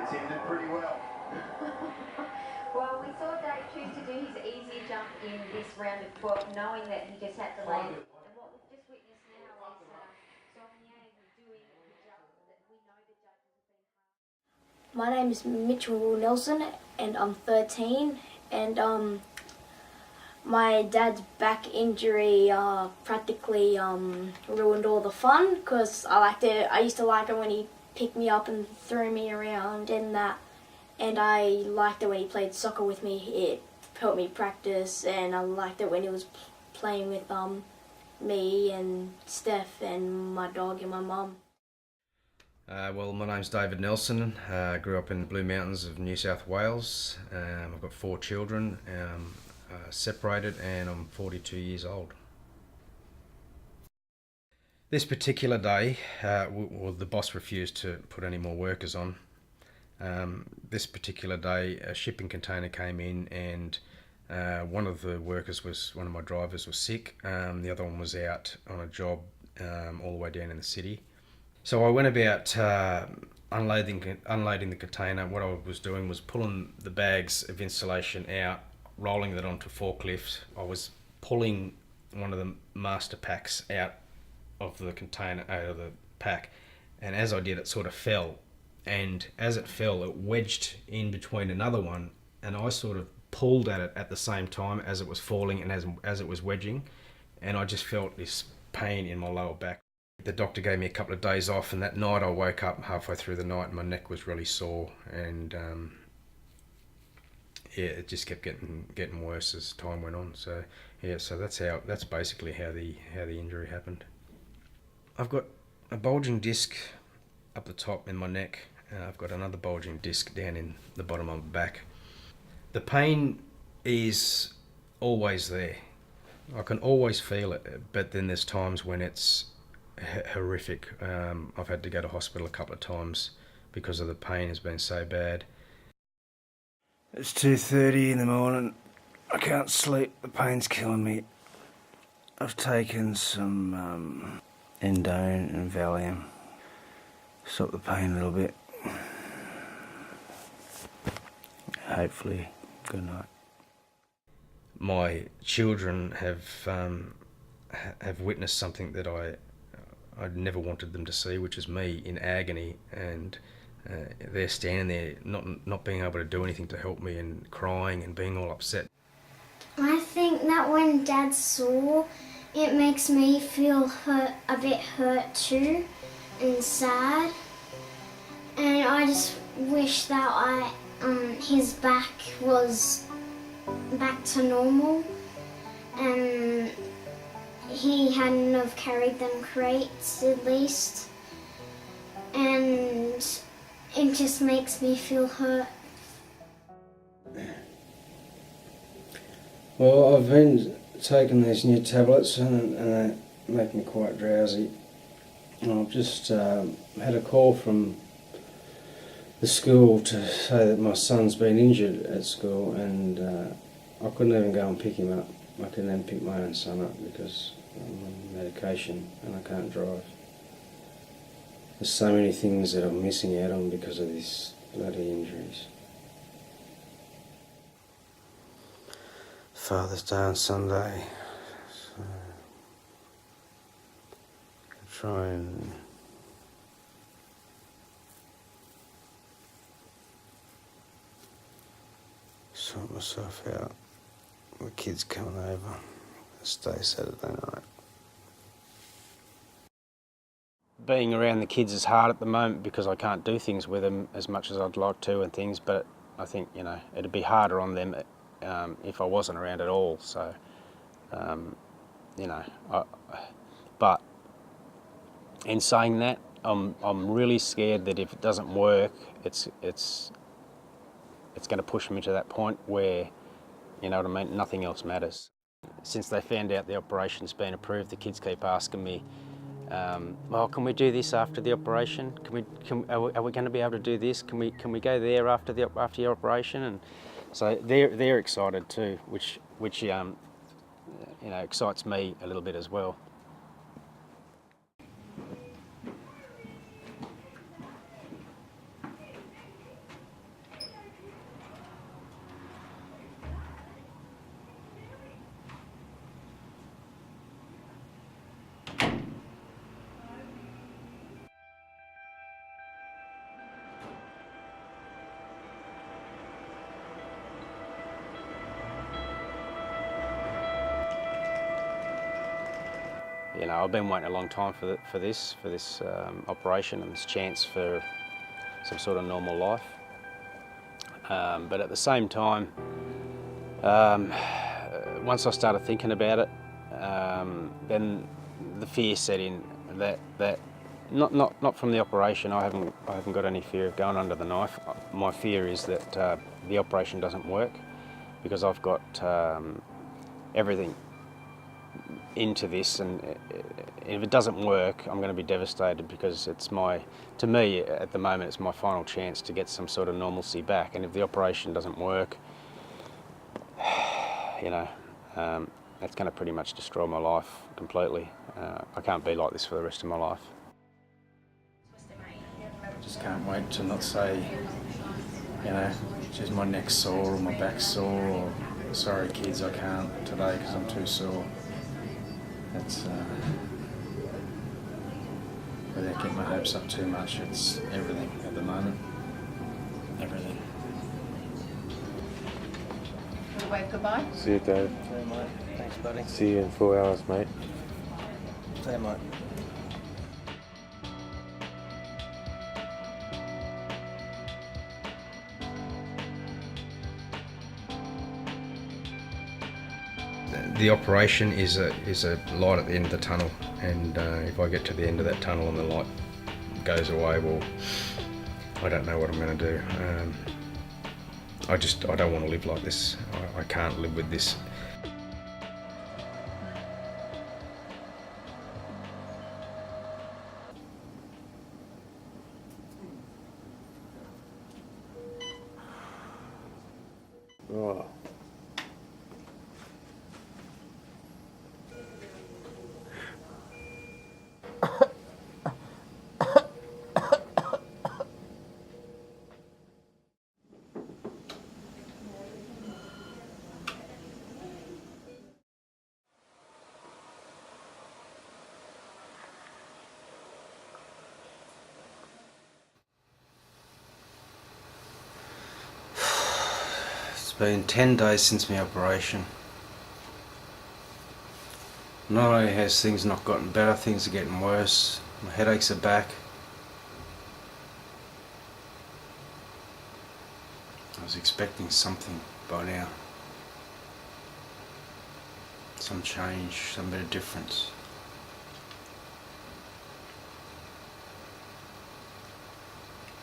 It's ended pretty well. Well, we saw Dave choose to do his easier jump in this round of 12, knowing that he just had to lay. And what we've just witnessed now is Zong-Yang doing the jump that we know the judges have been hard. My name is Mitchell Nelson and I'm 13 and my dad's back injury practically ruined all the fun because I used to like it when he picked me up and threw me around and that, and I liked it when he played soccer with me. It helped me practice, and I liked it when he was playing with me and Steph and my dog and my mum. Well, my name's David Nelson. I grew up in the Blue Mountains of New South Wales. I've got 4 children, separated, and I'm 42 years old. This particular day, the boss refused to put any more workers on. This particular day, a shipping container came in and one of my drivers was sick. The other one was out on a job all the way down in the city. So I went about unloading the container. What I was doing was pulling the bags of insulation out, rolling it onto forklift. I was pulling one of the master packs out of the container, out of the pack, and as I did, it sort of fell. And as it fell, it wedged in between another one, and I sort of pulled at it at the same time as it was falling and as it was wedging, and I just felt this pain in my lower back. The doctor gave me a couple of days off, and that night I woke up halfway through the night and my neck was really sore, and it just kept getting worse as time went on. So that's basically how the injury happened. I've got a bulging disc up the top in my neck. I've got another bulging disc down in the bottom of my back. The pain is always there. I can always feel it, but then there's times when it's horrific. I've had to go to hospital a couple of times because of the pain has been so bad. It's 2:30 in the morning. I can't sleep. The pain's killing me. I've taken some Endone and Valium. Stop the pain a little bit. Hopefully, good night. My children have witnessed something that I'd never wanted them to see, which is me in agony, and they're standing there not being able to do anything to help me and crying and being all upset. I think that when Dad's sore, it makes me feel a bit hurt too and sad, and I just wish that his back was back to normal and he hadn't have carried them crates at least, and it just makes me feel hurt. Well, I've been taking these new tablets and they make me quite drowsy. And I've just had a call from the school to say that my son's been injured at school, and I couldn't even go and pick him up. I couldn't even pick my own son up because I'm on medication and I can't drive. There's so many things that I'm missing out on because of these bloody injuries. Father's Day on Sunday, so I'll try and sort myself out. The kids coming over. Stay Saturday night. Being around the kids is hard at the moment because I can't do things with them as much as I'd like to and things, but I think, it'd be harder on them if I wasn't around at all. So, but in saying that, I'm really scared that if it doesn't work, it's going to push me to that point where, you know what I mean, nothing else matters. Since they found out the operation's been approved, the kids keep asking me, well, can we do this after the operation? Are we going to be able to do this? Can we go there after your operation? And so they're excited too, which excites me a little bit as well. You know, I've been waiting a long time for this operation and this chance for some sort of normal life. But at the same time, once I started thinking about it, then the fear set in that not from the operation. I haven't got any fear of going under the knife. My fear is that the operation doesn't work, because I've got everything into this, and if it doesn't work, I'm going to be devastated, because to me at the moment, it's my final chance to get some sort of normalcy back. And if the operation doesn't work, you know, that's going to pretty much destroy my life completely. I can't be like this for the rest of my life. I just can't wait to not say, you know, geez, my neck's sore or my back's sore, or sorry kids, I can't today because I'm too sore. That's, without getting my hopes up too much, it's everything at the moment. Everything. Want to wave goodbye? See you, Dave. See you, mate. Thanks, buddy. See you in 4 hours, mate. See you, mate. The operation is a light at the end of the tunnel, and if I get to the end of that tunnel and the light goes away, well, I don't know what I'm going to do. I don't want to live like this. I can't live with this. Oh. It's been 10 days since my operation. Not only has things not gotten better, things are getting worse. My headaches are back. I was expecting something by now. Some change, some bit of difference.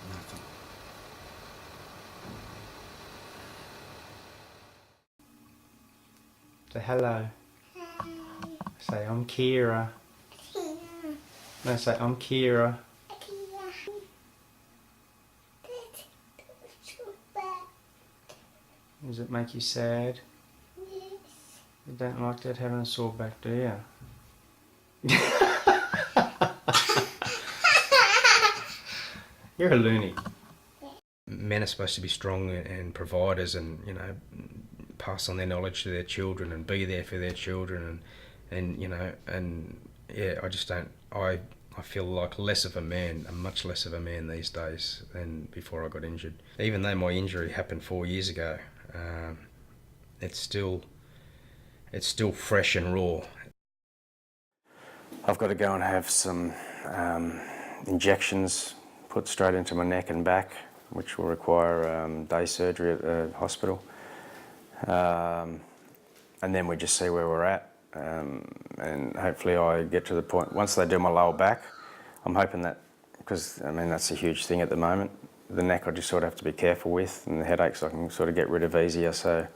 Nothing. Say hello. Hi. Say I'm Kira. No, say I'm Kira. Does it make you sad? Yes. You don't like Dad having a sore back, do you? You're a loony. Men are supposed to be strong and providers, and you know, pass on their knowledge to their children and be there for their children, and you know, and yeah, I just don't. I feel like less of a man, much less of a man these days than before I got injured. Even though my injury happened 4 years ago, it's still fresh and raw. I've got to go and have some injections put straight into my neck and back, which will require day surgery at the hospital. And then we just see where we're at. And hopefully I get to the point, once they do my lower back, I'm hoping that, because I mean that's a huge thing at the moment, the neck I just sort of have to be careful with, and the headaches I can sort of get rid of easier. So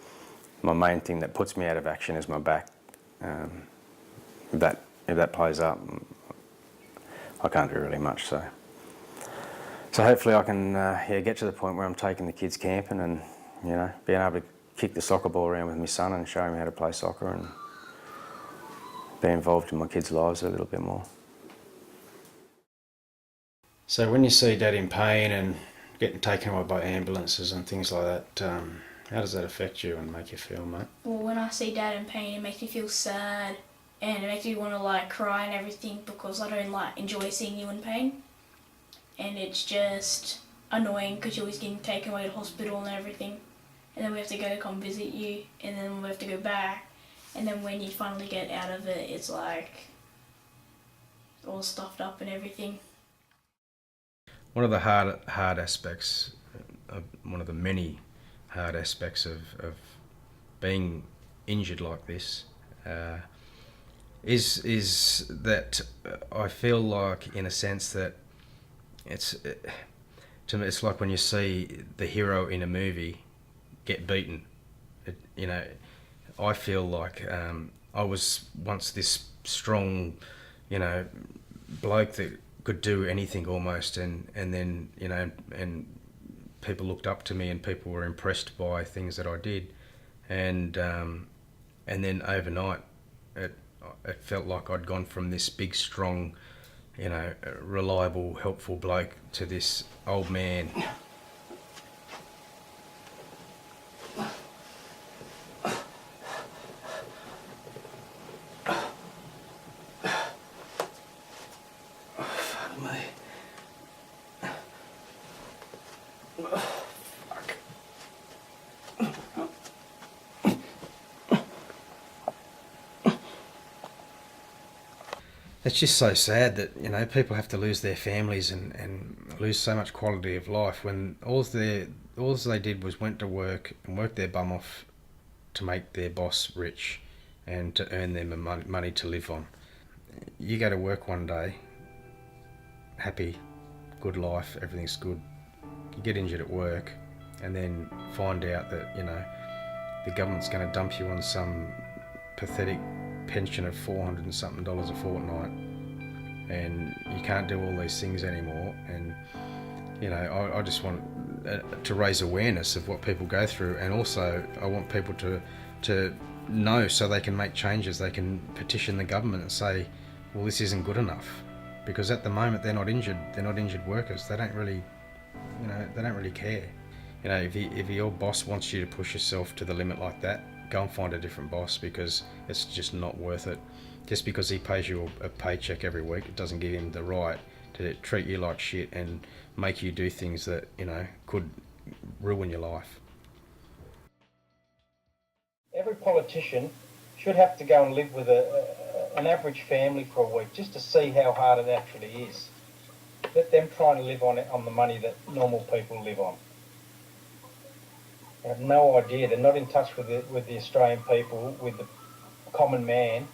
my main thing that puts me out of action is my back. If that plays up, I can't do really much. So hopefully I can get to the point where I'm taking the kids camping, and you know, being able to kick the soccer ball around with my son and show him how to play soccer, and be involved in my kids' lives a little bit more. So when you see Dad in pain and getting taken away by ambulances and things like that, how does that affect you and make you feel, mate? Well, when I see Dad in pain, it makes me feel sad, and it makes me want to like cry and everything, because I don't like enjoy seeing you in pain, and it's just annoying because you're always getting taken away to hospital and everything, and then we have to go come visit you, and then we have to go back, and then when you finally get out of it, it's like all stuffed up and everything. One of the hard aspects, one of the many hard aspects of being injured like this, is that I feel like, in a sense, that to me it's like when you see the hero in a movie get beaten. I feel like I was once this strong, bloke that could do anything almost, and then and people looked up to me and people were impressed by things that I did, and then overnight it felt like I'd gone from this big, strong, reliable, helpful bloke to this old man. Fuck me. It's just so sad that people have to lose their families and lose so much quality of life when all they did was went to work and worked their bum off to make their boss rich and to earn them money to live on. You go to work one day, happy, good life, everything's good. You get injured at work and then find out that the government's going to dump you on some pathetic pension of $400 and something a fortnight, and you can't do all these things anymore. And I just want to raise awareness of what people go through, and also I want people to know so they can make changes. They can petition the government and say, well, this isn't good enough, because at the moment they're not injured workers. They don't really care. If your boss wants you to push yourself to the limit like that, go and find a different boss, because it's just not worth it. Just because he pays you a paycheck every week, it doesn't give him the right to treat you like shit and make you do things that could ruin your life. Every politician should have to go and live with an average family for a week just to see how hard it actually is. Let them try and live on the money that normal people live on. They have no idea. They're not in touch with the Australian people, with the common man,